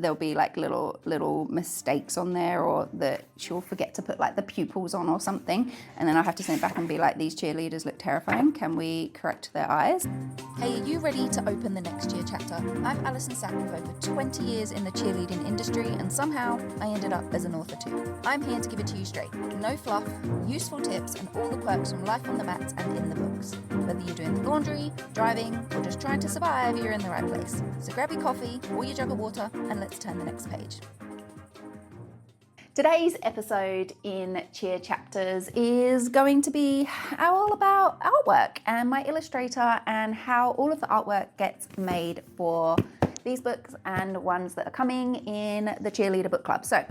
there'll be like little mistakes on there, or that she'll forget to put like the pupils on or something, and then I'll have to send it back and be like, these cheerleaders look terrifying, can we correct their eyes? Hey, are you ready to open the next cheer chapter? I'm Allison Sack with over 20 years in the cheerleading industry, and somehow I ended up as an author too. I'm here to give it to you straight. No fluff, useful tips, and all the quirks from life on the mats and in the books. Whether you're doing the laundry, driving, or just trying to survive, you're in the right place. So grab your coffee or your jug of water and let's turn the next page. Today's episode in Cheer Chapters is going to be all about artwork and my Illustrator and how all of the artwork gets made for these books and ones that are coming in the Cheerleader book club. So,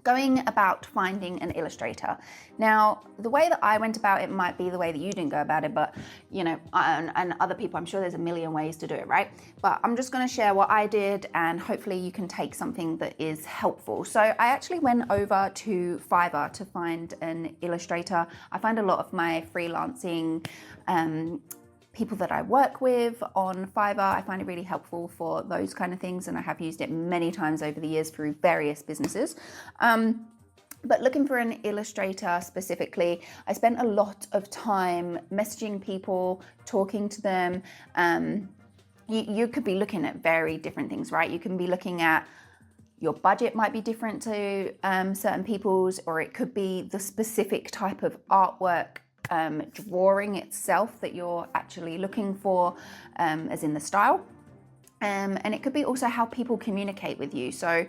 going about finding an illustrator. Now, the way that I went about it might be the way that you didn't go about it, but you know, and other people, I'm sure there's a million ways to do it, right? But I'm just gonna share what I did, and hopefully you can take something that is helpful. So I actually went over to Fiverr to find an illustrator. I find a lot of my freelancing people that I work with on Fiverr. I find it really helpful for those kind of things, and I have used it many times over the years through various businesses. But looking for an illustrator specifically, I spent a lot of time messaging people, talking to them. You could be looking at very different things, right? You can be looking at your budget might be different to certain people's, or it could be the specific type of artwork drawing itself that you're actually looking for, as in the style, and it could be also how people communicate with you. So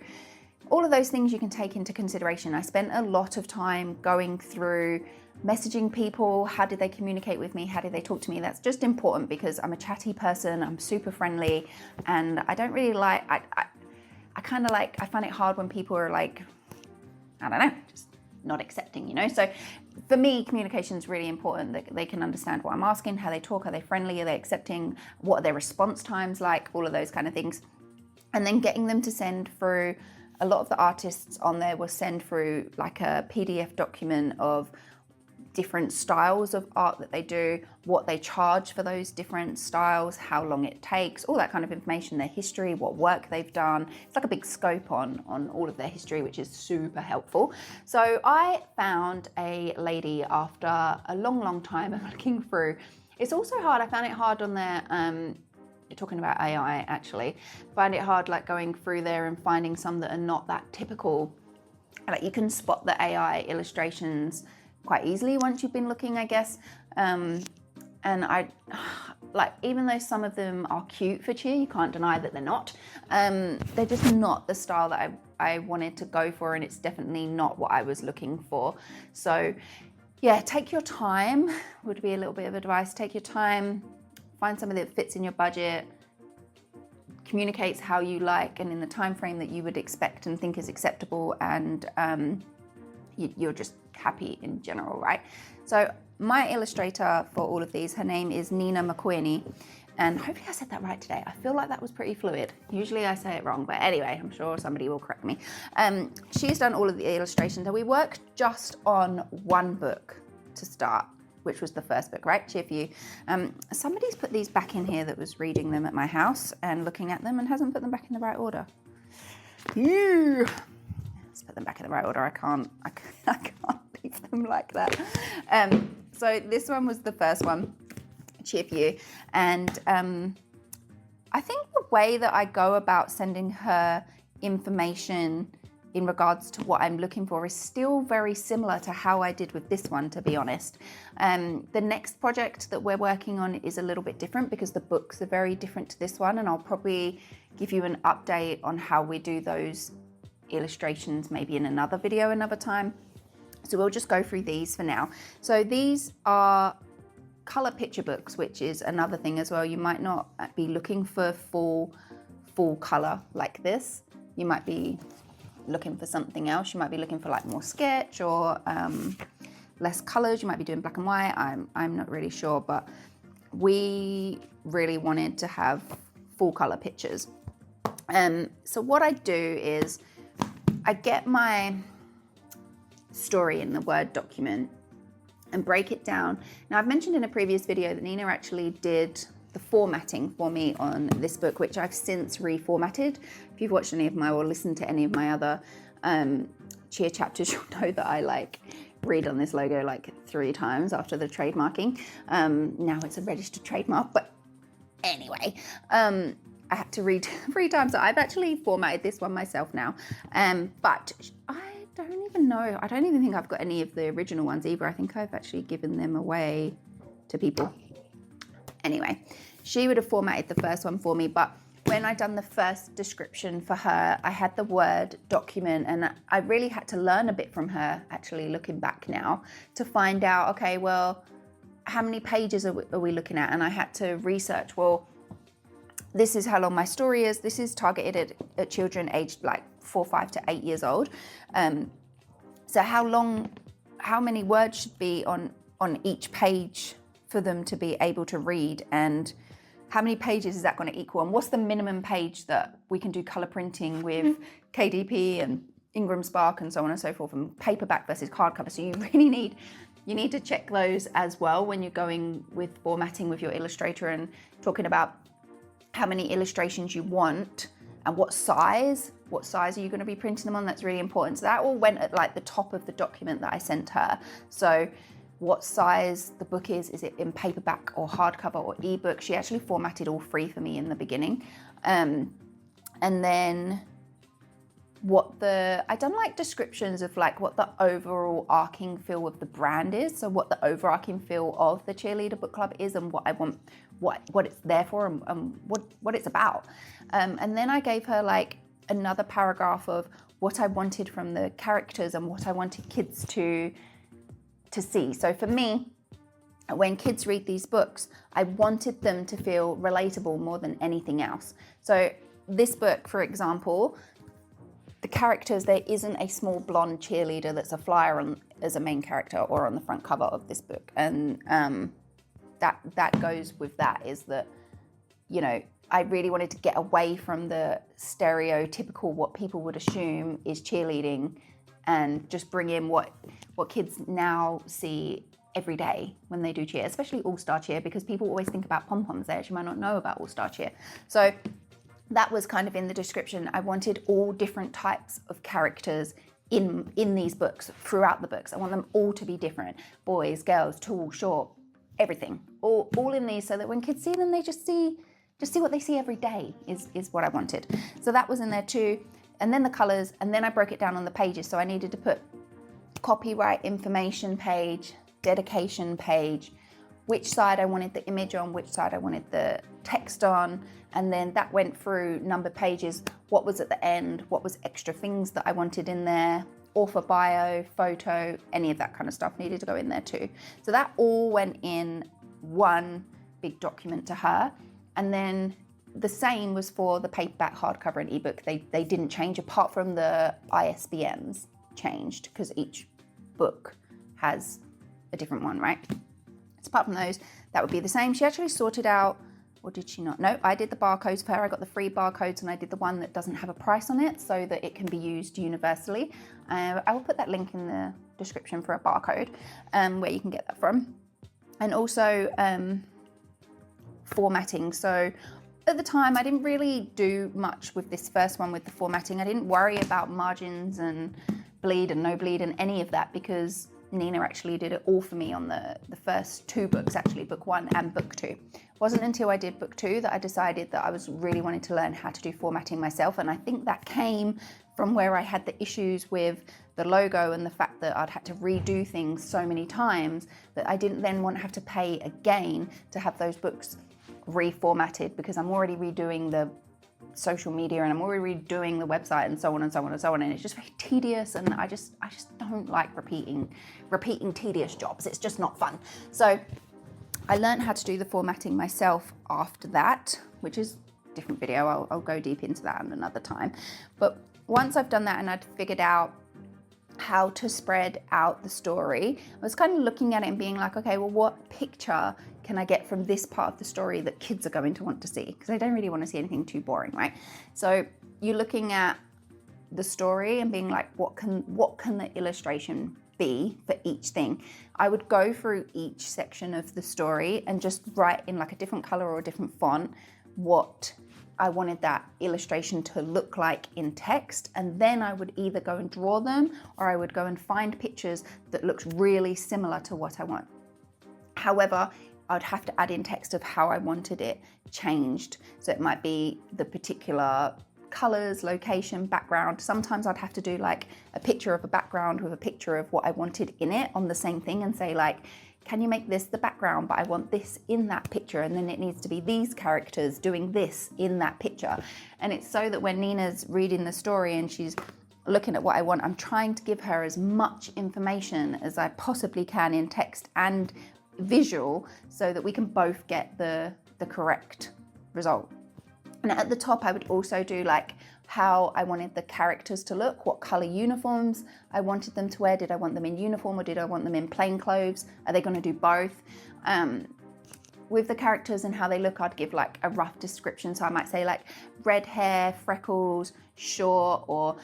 all of those things you can take into consideration. I spent a lot of time going through messaging people. How did they communicate with me? How did they talk to me? That's just important because I'm a chatty person, I'm super friendly, and I don't really like, I kind of like, I find it hard when people are like, I don't know, just not accepting, you know? So for me, communication is really important, that they can understand what I'm asking, how they talk, are they friendly, are they accepting, what are their response times like, all of those kind of things. And then getting them to send through, a lot of the artists on there will send through like a PDF document of different styles of art that they do, what they charge for those different styles, how long it takes, all that kind of information, their history, what work they've done. It's like a big scope on all of their history, which is super helpful. So I found a lady after a long time of looking through. It's also hard, I found it hard on their, talking about AI actually, find it hard like going through there and finding some that are not that typical. Like you can spot the AI illustrations quite easily once you've been looking, I guess. And I, like, even though some of them are cute for cheer, you can't deny that they're not. They're just not the style that I wanted to go for, and it's definitely not what I was looking for. So yeah, take your time, would be a little bit of advice. Take your time, find somebody that fits in your budget, communicates how you like and in the time frame that you would expect and think is acceptable, and you're just happy in general, right? So my illustrator for all of these, her name is Nina McQueenie, and hopefully I said that right today. I feel like that was pretty fluid. Usually I say it wrong, but anyway, I'm sure somebody will correct me. She's done all of the illustrations, and we worked just on one book to start, which was the first book, right? Cheer for You. Somebody's put these back in here that was reading them at my house and looking at them and hasn't put them back in the right order. Let's put them back in the right order. I can't leave them like that. So this one was the first one, Cheer for You. And I think the way that I go about sending her information in regards to what I'm looking for is still very similar to how I did with this one, to be honest. The next project that we're working on is a little bit different because the books are very different to this one, and I'll probably give you an update on how we do those illustrations maybe in another video another time. So we'll just go through these for now. So these are color picture books, which is another thing as well. You might not be looking for full color like this. You might be looking for something else. You might be looking for like more sketch or less colors. You might be doing black and white. I'm not really sure, but we really wanted to have full color pictures. So what I do is I get my story in the Word document and break it down. Now, I've mentioned in a previous video that Nina actually did the formatting for me on this book, which I've since reformatted. If you've watched any of my or listened to any of my other cheer chapters, you'll know that I like read on this logo like 3 times after the trademarking. Now it's a registered trademark, but anyway, I had to read 3 times. So I've actually formatted this one myself now, but I don't even know. I don't even think I've got any of the original ones either. I think I've actually given them away to people. Anyway, she would have formatted the first one for me, but when I done the first description for her, I had the Word document, and I really had to learn a bit from her, actually looking back now, to find out, okay, well, how many pages are we looking at? And I had to research, well, this is how long my story is. This is targeted at children aged like 4, 5 to 8 years old. So how many words should be on each page for them to be able to read, and how many pages is that going to equal, and what's the minimum page that we can do color printing with KDP and Ingram Spark and so on and so forth, and paperback versus hardcover. So you really need to check those as well when you're going with formatting with your Illustrator and talking about how many illustrations you want and what size are you going to be printing them on. That's really important. So that all went at like the top of the document that I sent her. So what size the book is it in paperback or hardcover or ebook? She actually formatted all 3 for me in the beginning. And then I done like descriptions of like what the overall arcing feel of the brand is. So what the overarching feel of the Cheerleader book club is, and what I want, what it's there for, and what it's about. And then I gave her like another paragraph of what I wanted from the characters and what I wanted kids to see. So for me, when kids read these books, I wanted them to feel relatable more than anything else. So this book, for example, the characters, there isn't a small blonde cheerleader that's a flyer as a main character or on the front cover of this book. And that goes with that, is that, you know, I really wanted to get away from the stereotypical what people would assume is cheerleading, and just bring in what kids now see every day when they do cheer, especially all-star cheer, because people always think about pom-poms. They actually might not know about all-star cheer. So that was kind of in the description. I wanted all different types of characters in these books, throughout the books. I want them all to be different. Boys, girls, tall, short, everything. All in these, so that when kids see them, they just see what they see every day is what I wanted. So that was in there too. And then the colors, and then I broke it down on the pages. So I needed to put copyright information page, dedication page, which side I wanted the image on, which side I wanted the text on. And then that went through numbered pages, what was at the end, what was extra things that I wanted in there, author bio, photo, any of that kind of stuff needed to go in there too. So that all went in one big document to her. And then the same was for the paperback, hardcover, and ebook. They didn't change, apart from the ISBNs changed, because each book has a different one, right? So apart from those, that would be the same. She actually sorted out, or did she not? No, I did the barcodes for her. I got the free barcodes, and I did the one that doesn't have a price on it, so that it can be used universally. I will put that link in the description for a barcode, where you can get that from. And also formatting. So at the time, I didn't really do much with this first one with the formatting. I didn't worry about margins and bleed and no bleed and any of that, because Nina actually did it all for me on the first 2 books, actually, book 1 and book 2. It wasn't until I did book 2 that I decided that I was really wanting to learn how to do formatting myself. And I think that came from where I had the issues with the logo and the fact that I'd had to redo things so many times that I didn't then want to have to pay again to have those books reformatted, because I'm already redoing the social media and I'm already redoing the website and so on and so on and so on, and it's just very tedious, and I just don't like repeating tedious jobs. It's just not fun. So I learned how to do the formatting myself after that, which is a different video. I'll go deep into that another time. But once I've done that and I'd figured out how to spread out the story, I was kind of looking at it and being like, okay, well, what picture can I get from this part of the story that kids are going to want to see? Because I don't really want to see anything too boring, right? So you're looking at the story and being like, what can the illustration be for each thing. I would go through each section of the story and just write in like a different color or a different font what I wanted that illustration to look like in text, and then I would either go and draw them, or I would go and find pictures that looked really similar to what I want. However, I'd have to add in text of how I wanted it changed. So it might be the particular colors, location, background. Sometimes I'd have to do like a picture of a background with a picture of what I wanted in it on the same thing, and say like, can you make this the background, but I want this in that picture, and then it needs to be these characters doing this in that picture. And it's so that when Nina's reading the story and she's looking at what I want, I'm trying to give her as much information as I possibly can in text and visual, so that we can both get the correct result. And at the top, I would also do like how I wanted the characters to look, what color uniforms I wanted them to wear. Did I want them in uniform or did I want them in plain clothes? Are they going to do both? With the characters and how they look, I'd give like a rough description. So I might say like red hair, freckles, short, or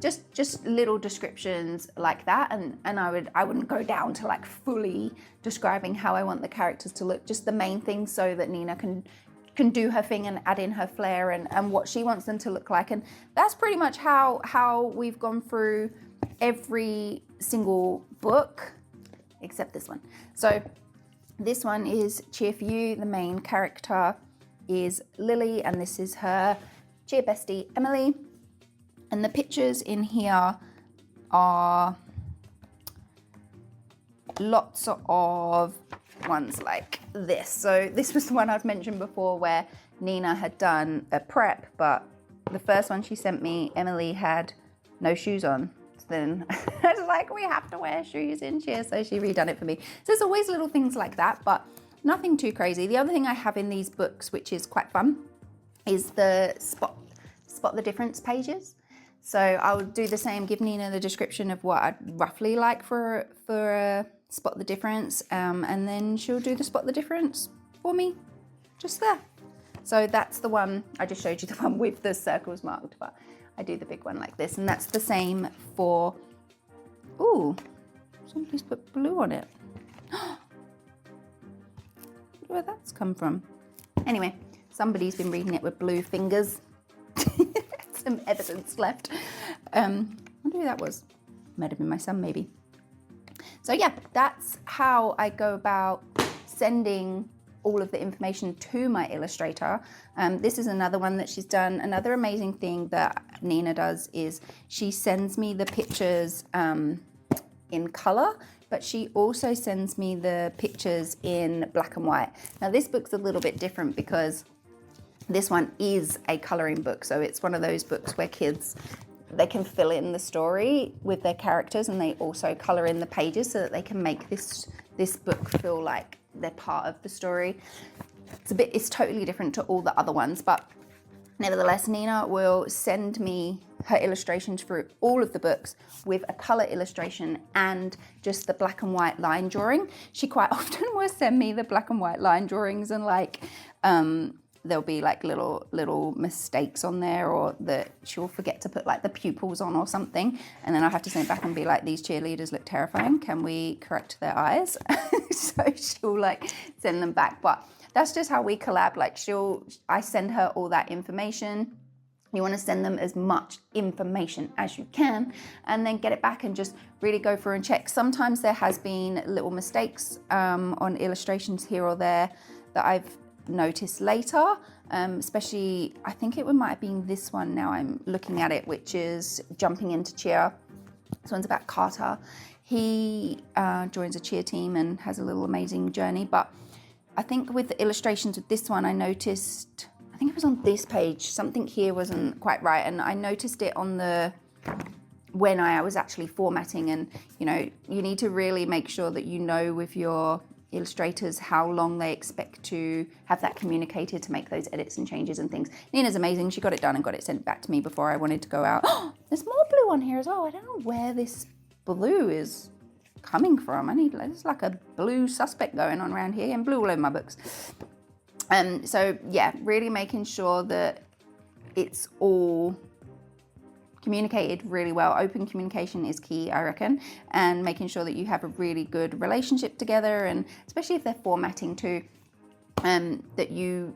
just little descriptions like that. And I wouldn't go down to like fully describing how I want the characters to look, just the main things, so that Nina can do her thing and add in her flair and what she wants them to look like. And that's pretty much how we've gone through every single book except this one. So this one is Cheer For You. The main character is Lily, and this is her cheer bestie, Emily. And the pictures in here are lots of ones like this. So this was the one I've mentioned before where Nina had done a prep, but the first one she sent me, Emily had no shoes on. So then I was like, we have to wear shoes in cheer, so she redone it for me. So there's always little things like that, but nothing too crazy. The other thing I have in these books, which is quite fun, is the spot the difference pages. So I'll do the same, give Nina the description of what I'd roughly like for spot the difference, and then she'll do the spot the difference for me just there. So that's the one, I just showed you the one with the circles marked, but I do the big one like this, and that's the same for, ooh, somebody's put blue on it. Where that's come from. Anyway, somebody's been reading it with blue fingers. Some evidence left. I wonder who that was. Might have been my son, maybe. So yeah, that's how I go about sending all of the information to my illustrator. This is another one that she's done. Another amazing thing that Nina does is she sends me the pictures in color, but she also sends me the pictures in black and white. Now this book's a little bit different because this one is a coloring book. So it's one of those books where kids, they can fill in the story with their characters, and they also color in the pages so that they can make this book feel like they're part of the story. It's totally different to all the other ones, but nevertheless, Nina will send me her illustrations for all of the books with a color illustration and just the black and white line drawing. She quite often will send me the black and white line drawings, and like, there'll be like little mistakes on there, or that she'll forget to put like the pupils on or something, and then I have to send it back and be like, these cheerleaders look terrifying, can we correct their eyes? So she'll like send them back. But that's just how we collab. Like I send her all that information. You want to send them as much information as you can, and then get it back and just really go through and check. Sometimes there has been little mistakes on illustrations here or there that I've noticed later, especially I think it might have been this one now I'm looking at it, which is Jumping Into Cheer. This one's about Carter. He joins a cheer team and has a little amazing journey, but I think with the illustrations with this one, I noticed, I think it was on this page, something here wasn't quite right, and I noticed it on when I was actually formatting. And you know, you need to really make sure that you know with your illustrators how long they expect to have that communicated to make those edits and changes and things. Nina's amazing. She got it done and got it sent back to me before I wanted to go out. Oh, there's more blue on here as well. I don't know where this blue is coming from. There's like a blue suspect going on around here, and blue all over my books. So yeah, really making sure that it's all communicated really well. Open communication is key, I reckon, and making sure that you have a really good relationship together, and especially if they're formatting too, that you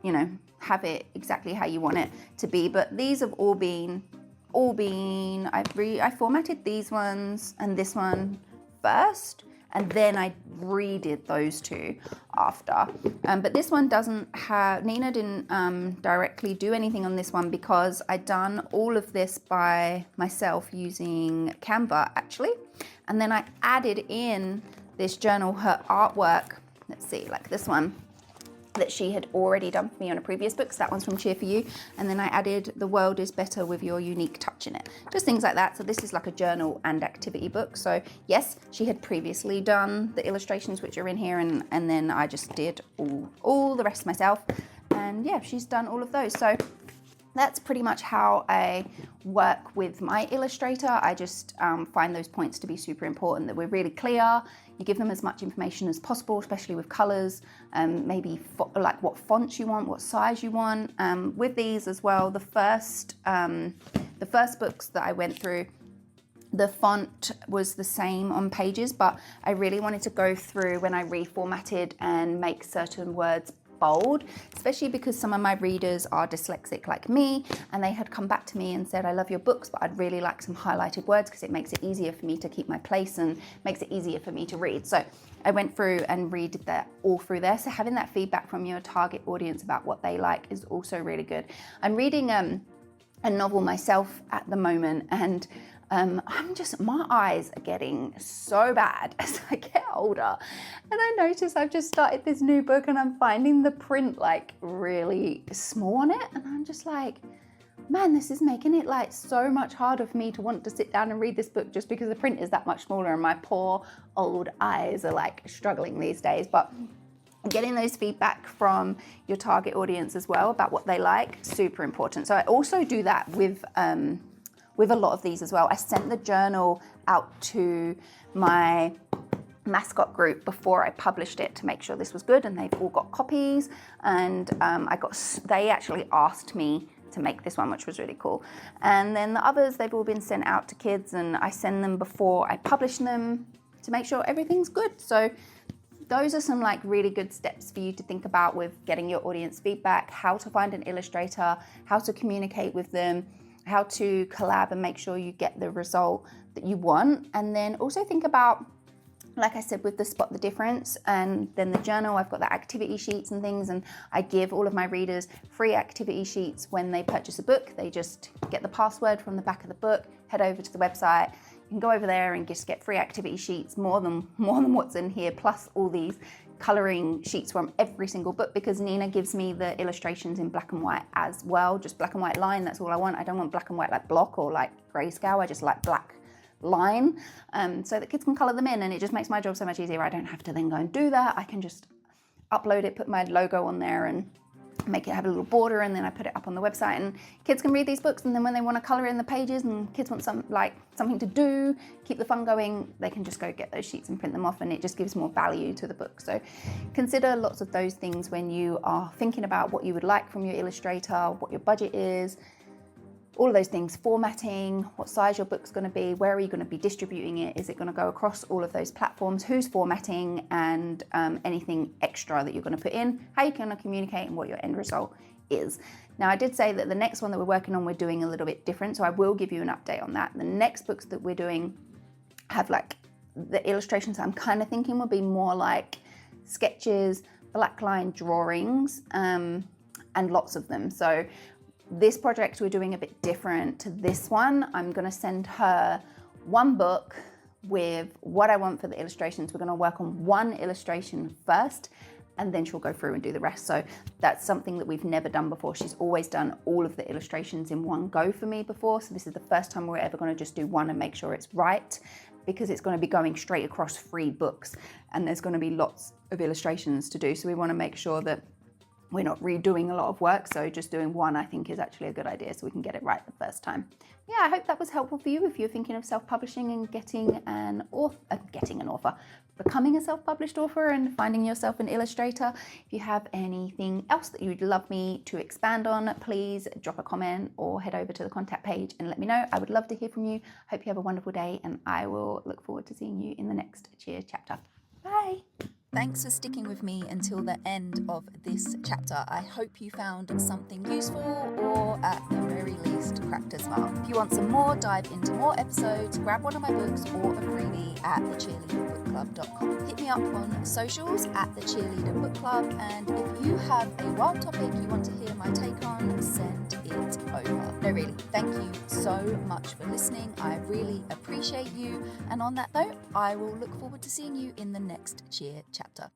know, have it exactly how you want it to be. But these have all been, I formatted these ones and this one first, and then I redid those two after. But this one doesn't have, Nina didn't directly do anything on this one because I'd done all of this by myself using Canva actually. And then I added in this journal, her artwork, let's see, like this one, that she had already done for me on a previous book. So that one's from Cheer for You. And then I added "The world is better with your unique touch" in it. Just things like that. So this is like a journal and activity book. So yes, she had previously done the illustrations which are in here, and then I just did all the rest myself. And yeah, she's done all of those. So that's pretty much how I work with my Illustrator. I just find those points to be super important, that we're really clear. You give them as much information as possible, especially with colors, maybe like what fonts you want, what size you want. With these as well, the first books that I went through, the font was the same on pages, but I really wanted to go through when I reformatted and make certain words bold, especially because some of my readers are dyslexic like me, and they had come back to me and said, "I love your books, but I'd really like some highlighted words because it makes it easier for me to keep my place and makes it easier for me to read." So I went through and redid that all through there. So having that feedback from your target audience about what they like is also really good. I'm reading a novel myself at the moment, and my eyes are getting so bad as I get older. And I notice I've just started this new book and I'm finding the print like really small on it. And I'm just like, man, this is making it like so much harder for me to want to sit down and read this book just because the print is that much smaller and my poor old eyes are like struggling these days. But getting those feedback from your target audience as well about what they like, super important. So I also do that with a lot of these as well. I sent the journal out to my mascot group before I published it to make sure this was good, and they've all got copies. And they actually asked me to make this one, which was really cool. And then the others, they've all been sent out to kids, and I send them before I publish them to make sure everything's good. So those are some like really good steps for you to think about with getting your audience feedback, how to find an illustrator, how to communicate with them, how to collab and make sure you get the result that you want. And then also think about, like I said, with the spot the difference, and then the journal, I've got the activity sheets and things, and I give all of my readers free activity sheets when they purchase a book. They just get the password from the back of the book, head over to the website, you can go over there and just get free activity sheets, more than what's in here, plus all these coloring sheets from every single book, because Nina gives me the illustrations in black and white as well, just black and white line. That's all I want. I don't want black and white like block or like grayscale. I just like black line, so that kids can color them in, and it just makes my job so much easier. I don't have to then go and do that. I can just upload it, put my logo on there, and make it have a little border, and then I put it up on the website, and kids can read these books, and then when they want to color in the pages and kids want something to do, keep the fun going, they can just go get those sheets and print them off, and it just gives more value to the book. So consider lots of those things when you are thinking about what you would like from your illustrator, what your budget is, all of those things, formatting, what size your book's going to be, where are you going to be distributing it, is it going to go across all of those platforms, who's formatting, and anything extra that you're going to put in, how you're going to communicate, and what your end result is. Now, I did say that the next one that we're working on, we're doing a little bit different, so I will give you an update on that. The next books that we're doing have like the illustrations I'm kind of thinking will be more like sketches, black line drawings, and lots of them. So this project we're doing a bit different to this one. I'm going to send her one book with what I want for the illustrations. We're going to work on one illustration first, and then she'll go through and do the rest. So that's something that we've never done before. She's always done all of the illustrations in one go for me before. So this is the first time we're ever going to just do one and make sure it's right, because it's going to be going straight across 3 books, and there's going to be lots of illustrations to do. So we want to make sure that we're not redoing a lot of work, so just doing one I think is actually a good idea, so we can get it right the first time. Yeah, I hope that was helpful for you if you're thinking of self-publishing and becoming a self-published author and finding yourself an illustrator. If you have anything else that you'd love me to expand on, please drop a comment or head over to the contact page and let me know. I would love to hear from you. Hope you have a wonderful day, and I will look forward to seeing you in the next Cheer chapter. Bye. Thanks for sticking with me until the end of this chapter. I hope you found something useful, or at the very least cracked a smile. If you want some more, dive into more episodes, grab one of my books or a freebie at thecheerleaderbookclub.com. Hit me up on socials at the Cheerleader Book Club, and if you have a wild topic you want to hear my take on, send it over. No, really, thank you so much for listening. I really appreciate you. And on that note, I will look forward to seeing you in the next Cheer chapter.